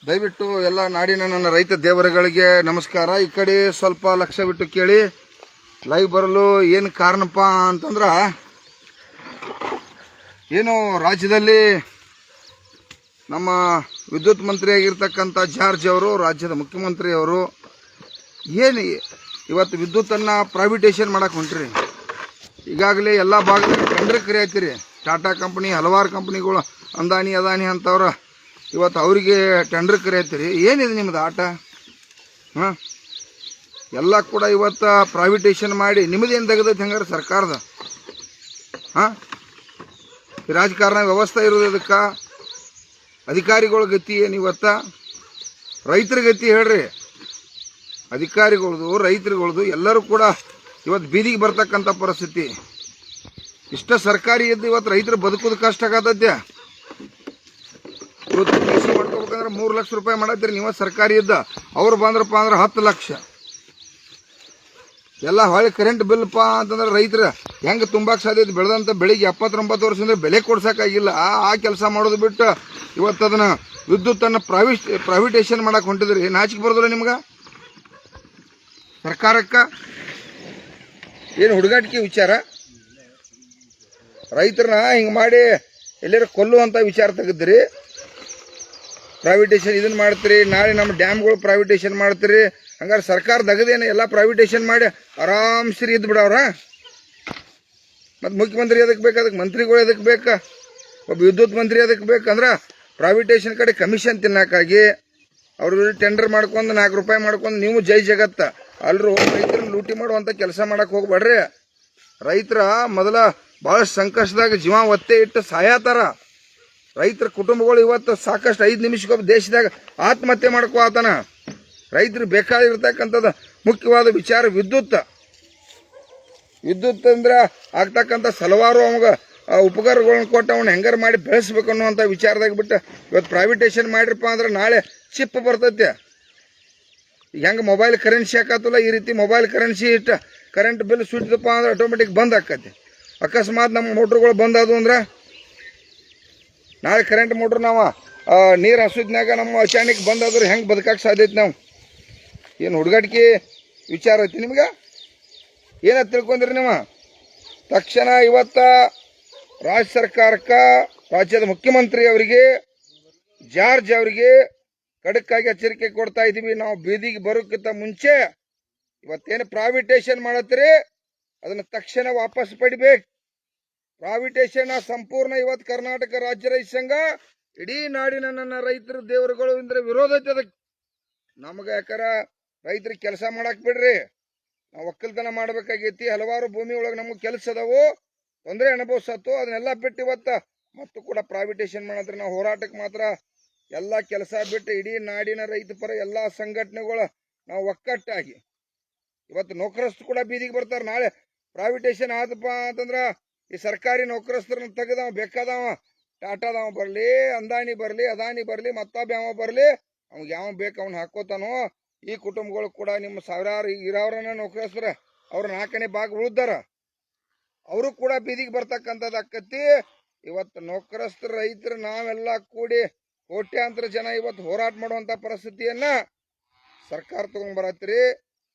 ದಯವಿಟ್ಟು ಎಲ್ಲ ನಾಡಿನ ನನ್ನ ರೈತ ದೇವರುಗಳಿಗೆ ನಮಸ್ಕಾರ. ಈ ಕಡೆ ಸ್ವಲ್ಪ ಲಕ್ಷ್ಯ ಬಿಟ್ಟು ಕೇಳಿ. ಲೈವ್ ಬರಲು ಏನು ಕಾರಣಪ್ಪ ಅಂತಂದ್ರೆ, ಏನು ರಾಜ್ಯದಲ್ಲಿ ನಮ್ಮ ವಿದ್ಯುತ್ ಮಂತ್ರಿ ಆಗಿರ್ತಕ್ಕಂಥ ಜಾರ್ಜ್ ಅವರು, ರಾಜ್ಯದ ಮುಖ್ಯಮಂತ್ರಿ ಅವರು, ಏನು ಇವತ್ತು ವಿದ್ಯುತ್ತನ್ನು ಪ್ರೈವೇಟೈಸೇಷನ್ ಮಾಡಕ್ಕೆ ಹೊಂಟ್ರಿ. ಈಗಾಗಲೇ ಎಲ್ಲ ಭಾಗದಲ್ಲಿ ಟೆಂಡರ್ ಕರೆಯತ್ತೀರಿ. ಟಾಟಾ ಕಂಪ್ನಿ, ಹಲವಾರು ಕಂಪ್ನಿಗಳು, ಅಂದಾನಿ ಅದಾನಿ ಅಂತವ್ರ ಇವತ್ತು ಅವರಿಗೆ ಟೆಂಡರ್ ಕರೆಯತ್ತೀರಿ. ಏನಿದೆ ನಿಮ್ಮದು ಆಟ? ಹಾಂ, ಎಲ್ಲ ಕೂಡ ಇವತ್ತು ಪ್ರೈವೇಟೈಸೇಷನ್ ಮಾಡಿ ನಿಮ್ಮದೇನು ತೆಗೆದೈತೆ ಹಂಗಾರೆ ಸರ್ಕಾರದ? ಹಾಂ, ಈ ರಾಜಕಾರಣ ವ್ಯವಸ್ಥೆ ಇರೋದು ಅದಕ್ಕೆ. ಅಧಿಕಾರಿಗಳ ಗತಿ ಏನು ಇವತ್ತು? ರೈತರ ಗತಿ ಹೇಳ್ರಿ. ಅಧಿಕಾರಿಗಳದು, ರೈತರುಗಳದು ಎಲ್ಲರೂ ಕೂಡ ಇವತ್ತು ಬೀದಿಗೆ ಬರ್ತಕ್ಕಂಥ ಪರಿಸ್ಥಿತಿ. ಇಷ್ಟ ಸರ್ಕಾರಿ ಇದ್ದು ಇವತ್ತು ರೈತರು ಬದುಕೋದು ಕಷ್ಟ ಆಗತೈತೆ. ಇವತ್ತು ಕೃಷಿ ಮಾಡ್ಕೋಬೇಕಂದ್ರೆ 3 ಲಕ್ಷ ರೂಪಾಯಿ ಮಾಡತ್ತೀರಿ ನೀವು ಸರ್ಕಾರಿ ಇದ್ದ. ಅವ್ರು ಬಂದ್ರಪ್ಪ ಅಂದ್ರೆ 10 ಲಕ್ಷ. ಎಲ್ಲ ಹೊಳೆ ಕರೆಂಟ್ ಬಿಲ್ಪ್ಪ ಅಂತಂದ್ರೆ ರೈತರ ಹೆಂಗೆ ತುಂಬಾಕ್ ಸಾಧ್ಯತೆ? ಬೆಳೆದಂಥ ಬೆಳಿಗ್ಗೆ 79 ವರ್ಷದಿಂದ ಬೆಲೆ ಕೊಡ್ಸೋಕ್ಕಾಗಿಲ್ಲ. ಆ ಕೆಲಸ ಮಾಡೋದು ಬಿಟ್ಟು ಇವತ್ತು ಅದನ್ನು ವಿದ್ಯುತ್ತನ್ನು ಪ್ರೈವೇಟೈಸೇಷನ್ ಮಾಡಕ್ಕೆ ಹೊಂಟಿದ್ರಿ. ನಾಚಿಕೆ ಬರೋದಿಲ್ಲ ನಿಮ್ಗೆ? ಸರ್ಕಾರಕ್ಕೆ ಏನು ಹುಡುಗಾಟಿಕೆ ವಿಚಾರ? ರೈತರನ್ನ ಹಿಂಗೆ ಮಾಡಿ ಎಲ್ಲರೂ ಕೊಲ್ಲುವಂಥ ವಿಚಾರ ತೆಗೆದ್ರಿ. ಪ್ರೈವೇಟೈಸೇಷನ್ ಇದನ್ನು ಮಾಡ್ತೀರಿ, ನಾಳೆ ನಮ್ಮ ಡ್ಯಾಮ್ಗಳು ಪ್ರೈವೇಟೈಸೇಷನ್ ಮಾಡ್ತೀರಿ. ಹಂಗಾರೆ ಸರ್ಕಾರ ದಗದೇನು ಎಲ್ಲ ಪ್ರೈವೇಟೈಸೇಷನ್ ಮಾಡಿ ಆರಾಮ್ಸರಿ ಇದ್ದು ಬಿಡವ್ರ. ಮತ್ತು ಮುಖ್ಯಮಂತ್ರಿ ಅದಕ್ಕೆ ಬೇಕು, ಅದಕ್ಕೆ ಮಂತ್ರಿಗಳು ಅದಕ್ಕೆ ಬೇಕು, ಒಬ್ಬ ವಿದ್ಯುತ್ ಮಂತ್ರಿ ಅದಕ್ಕೆ ಬೇಕಂದ್ರೆ ಪ್ರೈವೇಟೈಸೇಷನ್ ಕಡೆ ಕಮಿಷನ್ ತಿನ್ನಕ್ಕಾಗಿ ಅವ್ರ ಟೆಂಡರ್ ಮಾಡ್ಕೊಂಡು 4 ರೂಪಾಯಿ ಮಾಡ್ಕೊಂಡು ನೀವು ಜೈ ಜಗತ್ತ ಅಲ್ರು ರೈತರನ್ನ ಲೂಟಿ ಮಾಡುವಂಥ ಕೆಲಸ ಮಾಡಕ್ಕೆ ಹೋಗ್ಬೇಡ್ರಿ. ರೈತರ ಮೊದಲ ಭಾಳಷ್ಟು ಸಂಕಷ್ಟದಾಗ ಜೀವ ಒತ್ತೆ ಇಟ್ಟು ಸಾಯತಾರ. ರೈತರ ಕುಟುಂಬಗಳು ಇವತ್ತು ಸಾಕಷ್ಟು 5 ನಿಮಿಷಕ್ಕೊಬ್ಬ ದೇಶದಾಗ ಆತ್ಮಹತ್ಯೆ ಮಾಡ್ಕೋತಾನ. ರೈತರು ಬೇಕಾಗಿರ್ತಕ್ಕಂಥದ್ದು ಮುಖ್ಯವಾದ ವಿಚಾರ ವಿದ್ಯುತ್. ವಿದ್ಯುತ್ ಅಂದ್ರೆ ಆಗ್ತಕ್ಕಂಥ ಹಲವಾರು ಅವಾಗ ಉಪಕರಣಗಳನ್ನ ಕೊಟ್ಟು ಅವನ್ನ ಹೆಂಗಾರು ಮಾಡಿ ಬೆಳೆಸ್ಬೇಕು ಅನ್ನುವಂಥ ವಿಚಾರದಾಗ ಬಿಟ್ಟು ಇವತ್ತು ಪ್ರೈವೇಟೈಸೇಷನ್ ಮಾಡಿರಪ್ಪ ಅಂದ್ರೆ ನಾಳೆ ಚಿಪ್ ಬರ್ತೈತೆ. ಈಗ ಹೆಂಗೆ ಮೊಬೈಲ್ ಕರೆನ್ಸಿ ಹಾಕತ್ತಲ್ಲ, ಈ ರೀತಿ ಮೊಬೈಲ್ ಕರೆನ್ಸಿ ಇಟ್ಟು ಕರೆಂಟ್ ಬಿಲ್ ಸುಟ್ಟಿದಪ್ಪ ಅಂದ್ರೆ ಆಟೋಮೆಟಿಕ್ ಬಂದ್ ಆಕತಿ. ಅಕಸ್ಮಾತ್ ನಮ್ಮ ಮೋಟ್ರುಗಳು ಬಂದದು ಅಂದ್ರೆ ನಾಳೆ ಕರೆಂಟ್ ಮೋಟ್ರ್ ನಾವು ನೀರು ಹಸುದ್ನಾಗ ನಮ್ಮ ಅಚಾನಕ್ ಬಂದಾದ್ರೆ ಹೆಂಗೆ ಬದುಕಕ್ಕೆ ಸಾಧ್ಯತೆ? ನಾವು ಏನು ಹುಡುಗಾಟಿಕೆ ವಿಚಾರ ಐತಿ ನಿಮ್ಗೆ? ಏನದು ತಿಳ್ಕೊಂಡ್ರಿ ನೀವು? ತಕ್ಷಣ ಇವತ್ತ ರಾಜ್ಯ ಸರ್ಕಾರಕ್ಕೆ, ರಾಜ್ಯದ ಮುಖ್ಯಮಂತ್ರಿ ಅವರಿಗೆ, ಜಾರ್ಜ್ ಅವರಿಗೆ ಖಡಕ್ಕಾಗಿ ಎಚ್ಚರಿಕೆ ಕೊಡ್ತಾ ಇದ್ದೀವಿ. ನಾವು ಬೀದಿಗೆ ಬರೋಕ್ಕಿಂತ ಮುಂಚೆ ಇವತ್ತೇನು ಪ್ರೈವೇಟೈಸೇಷನ್ ಮಾಡತ್ತೀರಿ ಅದನ್ನು ತಕ್ಷಣ ವಾಪಸ್ ಪಡಿಬೇಕು. ಪ್ರೈವೇಟೈಸೇಷನ್ ಸಂಪೂರ್ಣ ಇವತ್ತು ಕರ್ನಾಟಕ ರಾಜ್ಯ ರೈತ ಸಂಘ, ಇಡೀ ನಾಡಿನ ನನ್ನ ರೈತರ ದೇವರುಗಳು ಅಂದ್ರೆ ವಿರೋಧ ಐತೆ ಅದಕ್ಕೆ. ನಮಗೆ ಯಾಕಾರ ರೈತರಿಗೆ ಕೆಲಸ ಮಾಡಕ್ ಬಿಡ್ರಿ, ನಾವು ಒಕ್ಕಲ್ತನ ಮಾಡ್ಬೇಕಾಗೈತಿ. ಹಲವಾರು ಭೂಮಿ ಒಳಗೆ ನಮ್ಗೆ ಕೆಲಸ ಅದಾವು, ತೊಂದರೆ ಅನುಭವಿಸತ್ತು. ಅದನ್ನೆಲ್ಲ ಬಿಟ್ಟು ಇವತ್ತು ಮತ್ತು ಕೂಡ ಪ್ರೈವೇಟೈಸೇಷನ್ ಮಾಡಿದ್ರೆ ನಾವು ಹೋರಾಟಕ್ಕೆ ಮಾತ್ರ ಎಲ್ಲ ಕೆಲಸ ಬಿಟ್ಟು ಇಡೀ ನಾಡಿನ ರೈತ ಪರ ಎಲ್ಲ ಸಂಘಟನೆಗಳು ನಾವು ಒಕ್ಕಟ್ಟಾಗಿ ಇವತ್ತು ನೌಕರಸ್ಥರು ಕೂಡ ಬೀದಿಗೆ ಬರ್ತಾರೆ. ನಾಳೆ ಪ್ರೈವೇಟೈಸೇಷನ್ ಆದಪ್ಪ ಅಂತಂದ್ರೆ ಈ ಸರ್ಕಾರಿ ನೌಕರಸ್ಥರನ್ನ ತೆಗೆದವ ಬೇಕಾದವ ಟಾಟಾದವ ಬರಲಿ, ಅಂದಾನಿ ಬರಲಿ, ಅದಾನಿ ಬರಲಿ, ಮತ್ತೊಬ್ಬ ಯಾವ ಬರಲಿ, ಅವ್ಗೆ ಯಾವ ಬೇಕು ಅವ್ನು ಹಾಕೋತಾನೋ. ಈ ಕುಟುಂಬಗಳು ಕೂಡ ನಿಮ್ಮ ಸಾವಿರಾರು ಇರೋರನ್ನ ನೌಕರಸ್ಥರ ಅವ್ರ 4ನೇ ಭಾಗ ಉಳಿದಾರ, ಅವರು ಕೂಡ ಬೀದಿಗೆ ಬರ್ತಕ್ಕಂಥದ್ದು ಆಕತಿ. ಇವತ್ತು ನೌಕರಸ್ಥರ ರೈತರು ನಾವೆಲ್ಲ ಕೂಡಿ ಕೋಟ್ಯಾಂತರ ಜನ ಇವತ್ತು ಹೋರಾಟ ಮಾಡುವಂಥ ಪರಿಸ್ಥಿತಿಯನ್ನ ಸರ್ಕಾರ ತಗೊಂಡ್ಬರತ್ತೀರಿ.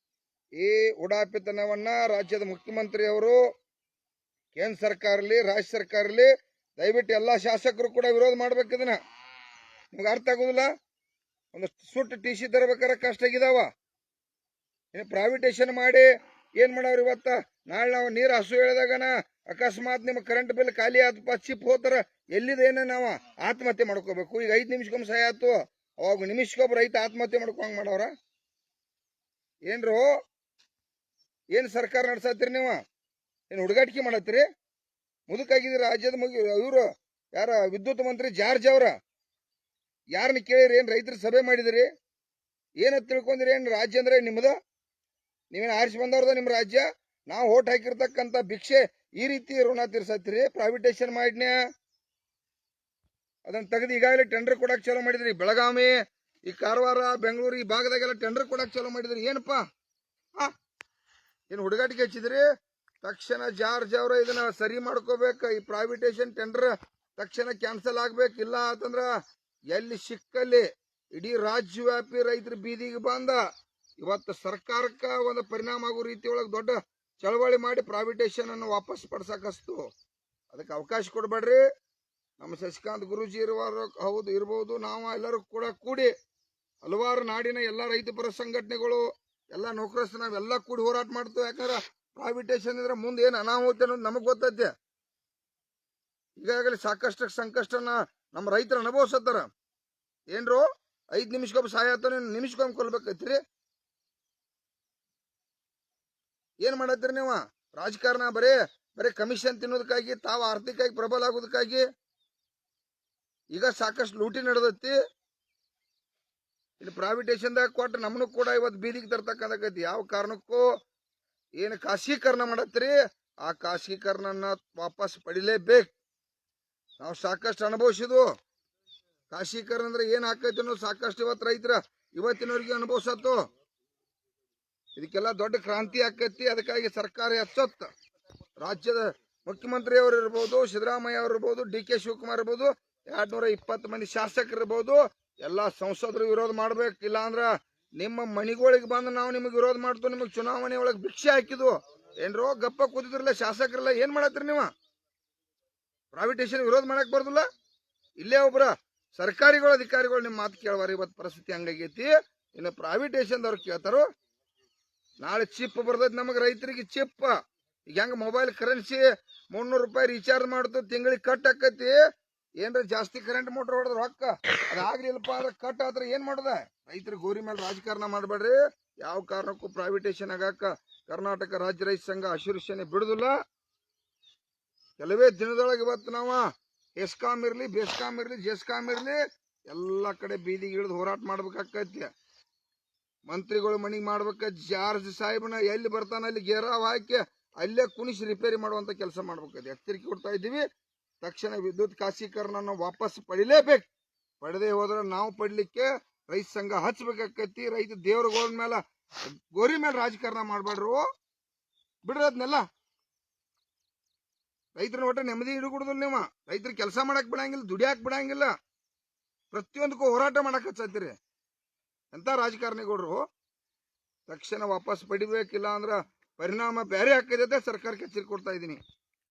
ಈ ಉಡಾಪಿತನವನ್ನ ರಾಜ್ಯದ ಮುಖ್ಯಮಂತ್ರಿ ಅವರು, ಕೇಂದ್ರ ಸರ್ಕಾರ ಇರಲಿ, ರಾಜ್ಯ ಸರ್ಕಾರ ಇರಲಿ, ದಯವಿಟ್ಟು ಎಲ್ಲ ಶಾಸಕರು ಕೂಡ ವಿರೋಧ ಮಾಡ್ಬೇಕು. ಇದನ್ನ ನಿಮ್ಗೆ ಅರ್ಥ ಆಗೋದಿಲ್ಲ. ಒಂದು ಸುಟ್ಟು ಟಿ.ಸಿ ತರಬೇಕಾದ್ರೆ ಕಷ್ಟ ಆಗಿದಾವ. ಪ್ರೈವೇಟೈಸೇಷನ್ ಮಾಡಿ ಏನ್ ಮಾಡವ್ರು? ಇವತ್ತ ನಾಳೆ ನಾವು ನೀರು ಹಸು ಹೇಳಿದಾಗನ ಅಕಸ್ಮಾತ್ ನಿಮ್ಮ ಕರೆಂಟ್ ಬಿಲ್ ಖಾಲಿ ಆತಪ್ಪ, ಚಿಪ್ ಹೋತಾರ, ಎಲ್ಲಿದೇನ ನಾವು ಆತ್ಮಹತ್ಯೆ ಮಾಡ್ಕೋಬೇಕು. ಈಗ 5 ನಿಮಿಷಕ್ಕೊಮ್ಮೆ ಸಹಾಯ ಆಯ್ತು, ಅವಾಗ ನಿಮಿಷಕ್ಕೊಬ್ಬ ರೈತ ಆತ್ಮಹತ್ಯೆ ಮಾಡ್ಕೊಂಡ್ ಮಾಡವ್ರ ಏನ್ರು? ಏನ್ ಸರ್ಕಾರ ನಡ್ಸತ್ತೀರಿ ನೀವು? ಏನ್ ಹುಡುಗಾಟಿಕೆ ಮಾಡತ್ತೀರಿ? ಮುದುಕಾಗಿದ್ರಿ ರಾಜ್ಯದ ಇವರು ಯಾರ ವಿದ್ಯುತ್ ಮಂತ್ರಿ ಜಾರ್ಜ್ ಅವ್ರ ಯಾರನ್ನ ಕೇಳಿರಿ? ಏನ್ ರೈತರ ಸಭೆ ಮಾಡಿದಿರಿ? ಏನಂತ ತಿಳ್ಕೊಂಡಿರಿ? ಏನ್ ರಾಜ್ಯ ಅಂದ್ರೆ ನಿಮ್ದ? ನೀವೇನು ಆರಿಸಿ ಬಂದವ್ರದ ನಿಮ್ಮ ರಾಜ್ಯ? ನಾವು ಓಟ್ ಹಾಕಿರ್ತಕ್ಕಂಥ ಭಿಕ್ಷೆ ಈ ರೀತಿ ಋಣ ತೀರ್ಸತ್ತೀರಿ? ಪ್ರೈವೇಟೈಸೇಷನ್ ಮಾಡಿನ್ಯ ಅದನ್ನ ತೆಗೆದು ಈಗಾಗಲೇ ಟೆಂಡರ್ ಕೊಡಕ್ ಚಾಲೂ ಮಾಡಿದ್ರಿ. ಬೆಳಗಾವಿ, ಈ ಕಾರವಾರ, ಬೆಂಗಳೂರು ಈ ಭಾಗದಾಗೆಲ್ಲ ಟೆಂಡರ್ ಕೊಡಕ್ ಚಾಲೂ ಮಾಡಿದ್ರಿ. ಏನಪ್ಪಾ ಏನು ಹುಡುಗಾಟಿಗೆ ಹಚ್ಚಿದ್ರಿ? ತಕ್ಷಣ ಜಾರ್ಜ್ ಅವರ ಇದನ್ನ ಸರಿ ಮಾಡ್ಕೋಬೇಕು. ಈ ಪ್ರೈವೇಟೈಸೇಷನ್ ಟೆಂಡರ್ ತಕ್ಷಣ ಕ್ಯಾನ್ಸಲ್ ಆಗ್ಬೇಕಿಲ್ಲ ಅಂತಂದ್ರ ಎಲ್ಲಿ ಸಿಕ್ಕಲ್ಲಿ ಇಡೀ ರಾಜ್ಯವ್ಯಾಪಿ ರೈತರ ಬೀದಿಗೆ ಬಂದ. ಇವತ್ತು ಸರ್ಕಾರಕ್ಕ ಒಂದು ಪರಿಣಾಮ ಆಗೋ ರೀತಿಯೊಳಗೆ ದೊಡ್ಡ ಚಳವಳಿ ಮಾಡಿ ಪ್ರೈವೇಟೇಷನ್ ಅನ್ನು ವಾಪಸ್ ಪಡ್ಸಕಸ್ತು. ಅದಕ್ಕೆ ಅವಕಾಶ ಕೊಡ್ಬೇಡ್ರಿ. ನಮ್ಮ ಶಶಿಕಾಂತ್ ಗುರೂಜಿ ಹೌದು ಇರ್ಬೋದು, ನಾವು ಎಲ್ಲರೂ ಕೂಡ ಕೂಡಿ ಹಲವಾರು ನಾಡಿನ ಎಲ್ಲ ರೈತಪರ ಸಂಘಟನೆಗಳು ಎಲ್ಲ ನೌಕರಸ್ಥರು ನಾವೆಲ್ಲ ಕೂಡಿ ಹೋರಾಟ ಮಾಡ್ತೇವೆ. ಯಾಕಂದ್ರೆ ಪ್ರೈವೇಟೇಷನ್ ಇದ್ರೆ ಮುಂದೆ ಏನು ಅನಾಹುತ ಅನ್ನೋದು ನಮಗ್ ಗೊತ್ತೈತೆ. ಈಗಾಗಲೇ ಸಾಕಷ್ಟು ಸಂಕಷ್ಟನ ನಮ್ಮ ರೈತರು ಅನುಭವಿಸತ್ತಾರ. ಏನ್ರು 5 ನಿಮಿಷಕ್ಕೊಬ್ಬ ಸಹಾಯ ಆತ, ನಿಮಿಷಕ್ಕೊಮ್ಮೆ ಕೊಲ್ಬೇಕೈತ್ರಿ. ಏನ್ ಮಾಡತ್ತೀರಿ ನೀವು? ರಾಜಕಾರಣ ಬರೀ ಕಮಿಷನ್ ತಿನ್ನೋದಕ್ಕಾಗಿ, ತಾವು ಆರ್ಥಿಕವಾಗಿ ಪ್ರಬಲ ಆಗೋದಕ್ಕಾಗಿ. ಈಗ ಸಾಕಷ್ಟು ಲೂಟಿ ನಡೆದೈತಿ. ಇಲ್ಲಿ ಪ್ರೈವೇಟೇಷನ್ದಾಗ ಕೊಟ್ಟು ನಮ್ಮನ್ನು ಕೂಡ ಇವತ್ತು ಬೀದಿಗೆ ತರ್ತಕ್ಕಂಥಕ್ಕೈತಿ. ಯಾವ ಕಾರಣಕ್ಕೂ ಏನು ಖಾಸಗೀಕರಣ ಮಾಡತ್ತೀರಿ, ಆ ಖಾಸಗೀಕರಣ ವಾಪಸ್ ಪಡಿಲೇಬೇಕು. ನಾವು ಸಾಕಷ್ಟು ಅನುಭವಿಸಿದ್ವು. ಖಾಸಗೀಕರಣ ಅಂದ್ರೆ ಏನ್ ಆಕೈತಿ ಅನ್ನೋದು ಸಾಕಷ್ಟು ಇವತ್ತು ರೈತರ ಇವತ್ತಿನವರೆಗೆ ಅನುಭವಿಸತ್ತು. ಇದಕ್ಕೆಲ್ಲ ದೊಡ್ಡ ಕ್ರಾಂತಿ ಆಕೈತಿ. ಅದಕ್ಕಾಗಿ ಸರ್ಕಾರ ಎಚ್ಚೊತ್ತ ರಾಜ್ಯದ ಮುಖ್ಯಮಂತ್ರಿ ಅವರು ಇರ್ಬೋದು, ಸಿದ್ದರಾಮಯ್ಯ ಅವರು ಇರ್ಬೋದು, ಡಿ ಕೆ ಶಿವಕುಮಾರ್ ಇರ್ಬೋದು, 220 ಮಂದಿ ಶಾಸಕರು ಇರ್ಬೋದು, ಎಲ್ಲಾ ಸಂಸದರು ವಿರೋಧ ಮಾಡ್ಬೇಕು. ಇಲ್ಲ ಅಂದ್ರ ನಿಮ್ಮ ಮನಿಗಳಿಗೆ ಬಂದು ನಾವು ನಿಮಗೆ ವಿರೋಧ ಮಾಡ್ತು, ನಿಮಗೆ ಚುನಾವಣೆ ಒಳಗೆ ಭಿಕ್ಷೆ ಹಾಕಿದ್ವು. ಏನ್ರೋ ಗಪ್ಪ ಕೂತಿದ್ರಲ್ಲ ಶಾಸಕರೆಲ್ಲ, ಏನ್ ಮಾಡತ್ರಿ ನೀವು? ಪ್ರೈವೇಟೇಷನ್ ವಿರೋಧ ಮಾಡಕ್ ಬರ್ದಿಲ್ಲ. ಇಲ್ಲೇ ಒಬ್ರ ಸರ್ಕಾರಿಗಳು ಅಧಿಕಾರಿಗಳು ನಿಮ್ಮ ಮಾತು ಕೇಳವಾರ. ಇವತ್ತು ಪರಿಸ್ಥಿತಿ ಹಂಗಾಗೈತಿ. ಇನ್ನು ಪ್ರೈವೇಟೇಷನ್ ದವ್ರು ಕೇಳ್ತಾರೋ. ನಾಳೆ ಚಿಪ್ ಬರ್ತೈತಿ ನಮಗ್ ರೈತರಿಗೆ. ಚಿಪ್ ಈಗ ಹೆಂಗ ಮೊಬೈಲ್ ಕರೆನ್ಸಿ 300 ರೂಪಾಯಿ ರೀಚಾರ್ಜ್ ಮಾಡುದು, ತಿಂಗಳಿಗೆ ಕಟ್ ಆಕತಿ. ಏನ್ರ ಜಾಸ್ತಿ ಕರೆಂಟ್ ಮೋಟರ್ ಹೊಡೆದ್ರ ರೊಕ್ಕ ಅದಾಗ್ಲಿಲ್ಲಪ್ಪ ಅಂದ್ರೆ ಕಟ್ ಆದ್ರೆ ಏನ್ ಮಾಡುದ? ರೈತರ ಗೋರಿ ಮೇಲೆ ರಾಜಕಾರಣ ಮಾಡಬೇಡ್ರಿ. ಯಾವ ಕಾರಣಕ್ಕೂ ಪ್ರೈವೇಟೇಷನ್ ಆಗಾಕ ಕರ್ನಾಟಕ ರಾಜ್ಯ ರೈತ ಸಂಘ ಹಸಿರುಸೇನೆ ಬಿಡುದಿಲ್ಲ. ಕೆಲವೇ ದಿನದೊಳಗೆ ಇವತ್ತು ನಾವು ಎಸ್ಕಾಂ ಇರ್ಲಿ, ಬೆಸ್ಕಾಂ ಇರ್ಲಿ, ಜೆಸ್ಕಾಂ ಇರ್ಲಿ, ಎಲ್ಲಾ ಕಡೆ ಬೀದಿಗೆ ಇಳಿದು ಹೋರಾಟ ಮಾಡ್ಬೇಕಾಕೈತಿ. ಮಂತ್ರಿಗಳು ಮನಿಗೆ ಮಾಡ್ಬೇಕ. ಜಾರ್ಜ್ ಸಾಹೇಬ್ನ ಎಲ್ಲಿ ಬರ್ತಾನ ಅಲ್ಲಿ ಗೇರಾವ್ ಹಾಕಿ ಅಲ್ಲೇ ಕುಣಿಸಿ ರಿಪೇರಿ ಮಾಡುವಂತ ಕೆಲಸ ಮಾಡ್ಬೇಕೈತಿ. ಎಚ್ಚರಿಕೆ ಕೊಡ್ತಾ ಇದ್ದೀವಿ. ತಕ್ಷಣ ವಿದ್ಯುತ್ ಖಾಸಗೀಕರಣ ವಾಪಸ್ ಪಡಿಲೇಬೇಕು. ಪಡೆದೇ ಹೋದ್ರೆ ನಾವು ಪಡ್ಲಿಕ್ಕೆ ರೈತ ಸಂಘ ಹಚ್ಬೇಕಾಕೈತಿ. ರೈತ ದೇವ್ರಗಳ ಮೇಲೆ ಗೋರಿ ಮೇಲೆ ರಾಜಕಾರಣ ಮಾಡ್ಬೇಡ್ರು. ಬಿಡ್ರಿ ಅದ್ನೆಲ್ಲ. ರೈತರನ್ನ ಒಟ್ಟ ನೆಮ್ಮದಿ ಹಿಡಿಗುಡುದಿಲ್ಲ ನೀವು. ರೈತರು ಕೆಲಸ ಮಾಡಕ್ ಬಿಡಂಗಿಲ್ಲ, ದುಡಿಯಾಕ್ ಬಿಡಂಗಿಲ್ಲ. ಪ್ರತಿಯೊಂದಕ್ಕೂ ಹೋರಾಟ ಮಾಡಕ್ ಹಚ್ಚತ್ತೀರಿ. ಎಂತ ರಾಜಕಾರಣಿಗೌಡ್ರು. ತಕ್ಷಣ ವಾಪಸ್ ಪಡಿಬೇಕಿಲ್ಲ ಅಂದ್ರ ಪರಿಣಾಮ ಬೇರೆ ಹಾಕೈತೆ. ಸರ್ಕಾರಕ್ಕೆ ಎಚ್ಚರಿಕೆ ಕೊಡ್ತಾ ಇದ್ದೀನಿ.